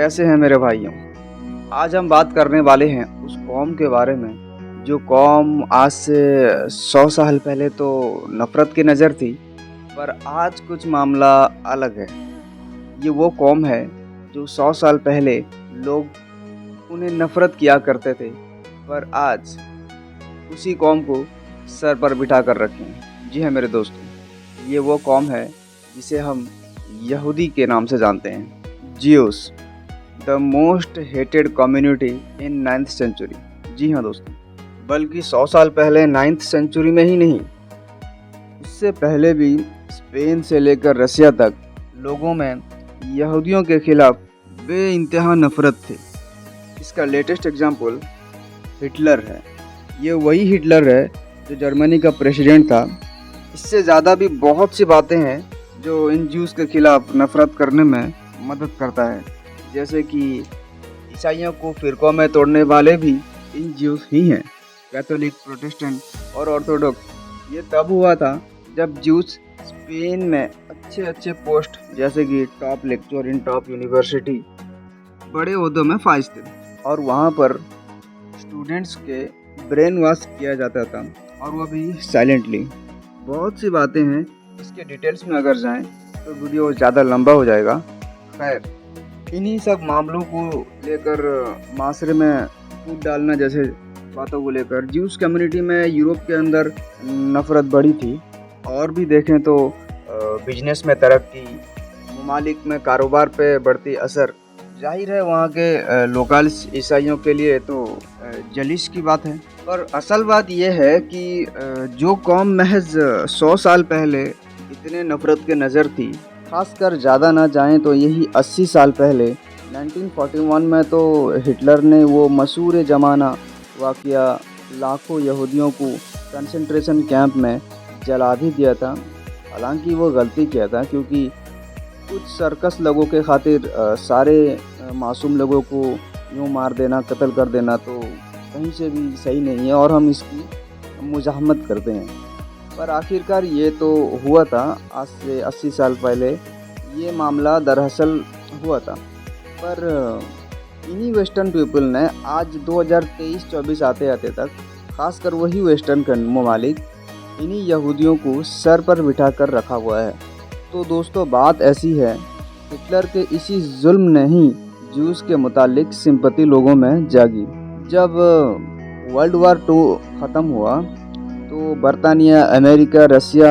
कैसे हैं मेरे भाइयों। आज हम बात करने वाले हैं उस कौम के बारे में जो कौम आज से 100 साल पहले तो नफ़रत की नज़र थी, पर आज कुछ मामला अलग है। ये वो कौम है जो 100 साल पहले लोग उन्हें नफ़रत किया करते थे, पर आज उसी कौम को सर पर बिठा कर रखे हैं। जी हाँ मेरे दोस्तों, ये वो कौम है जिसे हम यहूदी के नाम से जानते हैं। Jews, the most hated community in 9th century. जी हाँ दोस्तों, बल्कि 100 साल पहले 9th सेंचुरी में ही नहीं, उससे पहले भी स्पेन से लेकर रसिया तक लोगों में यहूदियों के खिलाफ बेइंतहा नफरत थी। इसका लेटेस्ट एग्जाम्पल हिटलर है। ये वही हिटलर है जो जर्मनी का प्रेसिडेंट था। इससे ज़्यादा भी बहुत सी बातें हैं जो इन ज्यूस के खिलाफ नफरत करने में मदद करता है, जैसे कि ईसाइयों को फिरकों में तोड़ने वाले भी इन ज्यूस ही हैं, कैथोलिक, प्रोटेस्टेंट और ऑर्थोडॉक्स। ये तब हुआ था जब ज्यूस स्पेन में अच्छे पोस्ट जैसे कि top lecture in top university, बड़े ओहदों में फाइज थे और वहाँ पर स्टूडेंट्स के ब्रेन वॉश किया जाता था, और वो भी साइलेंटली। बहुत सी बातें हैं, इसके डिटेल्स में अगर जाएं तो वीडियो ज़्यादा लंबा हो जाएगा। खैर, इन्हीं सब मामलों को लेकर माशरे में फूट डालना जैसे बातों को लेकर ज्यूस कम्युनिटी में यूरोप के अंदर नफ़रत बढ़ी थी। और भी देखें तो बिजनेस में तरक्की, ममालिक में कारोबार पे बढ़ती असर, जाहिर है वहाँ के लोकल ईसाइयों के लिए तो जलिश की बात है। पर असल बात यह है कि जो कौम महज 100 साल पहले इतने नफ़रत के नज़र थी, खासकर ज़्यादा ना जाएं तो यही 80 साल पहले 1941 में तो हिटलर ने वो मशहूर ज़माना वाक़या लाखों यहूदियों को कंसंट्रेशन कैंप में जला भी दिया था। हालांकि वो गलती किया था, क्योंकि कुछ सर्कस लोगों के खातिर सारे मासूम लोगों को यूँ मार देना, कत्ल कर देना तो कहीं से भी सही नहीं है, और हम इसकी मुज़ाहमत करते हैं। पर आखिरकार ये तो हुआ था आज से 80 साल पहले। ये मामला दरअसल हुआ था, पर इन्हीं वेस्टर्न पीपल ने आज 2023-24 आते आते तक, खासकर वही वेस्टर्न ममालिक, इन्हीं यहूदियों को सर पर बिठा कर रखा हुआ है। तो दोस्तों, बात ऐसी है, हिटलर के इसी जुल्म ने ही ज्यूस के मुतालिक सिंपैथी लोगों में जागी। जब वर्ल्ड वार 2 ख़त्म हुआ तो बरतानिया, अमेरिका, रसिया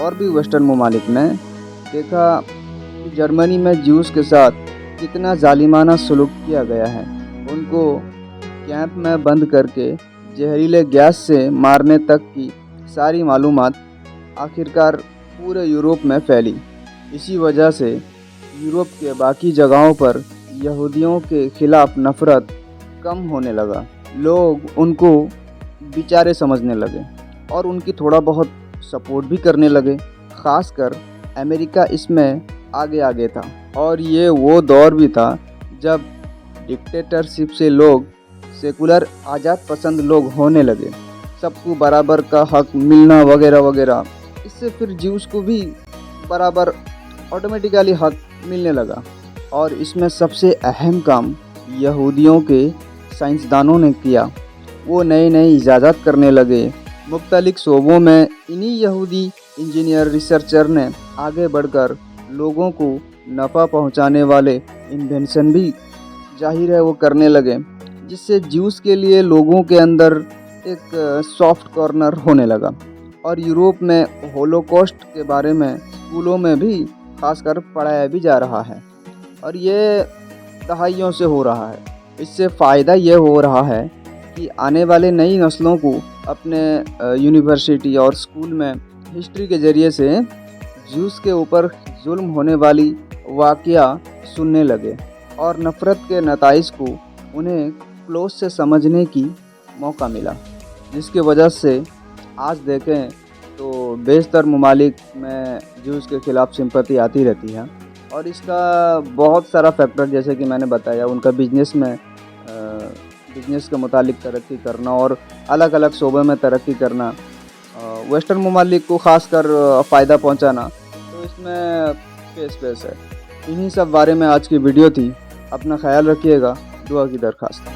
और भी वेस्टर्न ममालिक ने देखा कि जर्मनी में ज्यूस के साथ कितना जालिमाना सलूक किया गया है। उनको कैंप में बंद करके जहरीले गैस से मारने तक की सारी मालूमात आखिरकार पूरे यूरोप में फैली। इसी वजह से यूरोप के बाकी जगहों पर यहूदियों के खिलाफ नफ़रत कम होने लगा। लोग उनको बेचारे समझने लगे और उनकी थोड़ा बहुत सपोर्ट भी करने लगे। ख़ासकर अमेरिका इसमें आगे था, और ये वो दौर भी था जब डिक्टेटरशिप से लोग सेकुलर, आज़ाद पसंद लोग होने लगे, सबको बराबर का हक मिलना वगैरह वगैरह। इससे फिर ज्यूस को भी बराबर ऑटोमेटिकली हक मिलने लगा। और इसमें सबसे अहम काम यहूदियों के साइंसदानों ने किया। वो नए इजाज़त करने लगे मुख्तलिफ शोबों में। इन्हीं यहूदी इंजीनियर, रिसर्चर ने आगे बढ़कर लोगों को नफ़ा पहुंचाने वाले इन्वेंशन भी जाहिर है वो करने लगे, जिससे ज्यूस के लिए लोगों के अंदर एक सॉफ्ट कॉर्नर होने लगा। और यूरोप में होलोकॉस्ट के बारे में स्कूलों में भी खासकर पढ़ाया भी जा रहा है, और ये दहाइयों से हो रहा है। इससे फ़ायदा ये हो रहा है कि आने वाले नई नस्लों को अपने यूनिवर्सिटी और स्कूल में हिस्ट्री के ज़रिए से ज्यूस के ऊपर जुल्म होने वाली वाक़या सुनने लगे, और नफ़रत के नताइज को उन्हें क्लोज से समझने की मौका मिला, जिसकी वजह से आज देखें तो बेशतर ममालिक में ज्यूस के ख़िलाफ़ सिंपैथी आती रहती है। और इसका बहुत सारा फैक्टर, जैसे कि मैंने बताया, उनका बिजनेस के मुतालिक तरक्की करना और अलग अलग शोबे में तरक्की करना, वेस्टर्न ममालिक को ख़ासकर फ़ायदा पहुंचाना, तो इसमें पेश है। इन्हीं सब बारे में आज की वीडियो थी। अपना ख्याल रखिएगा। दुआ की दरख्वास्त।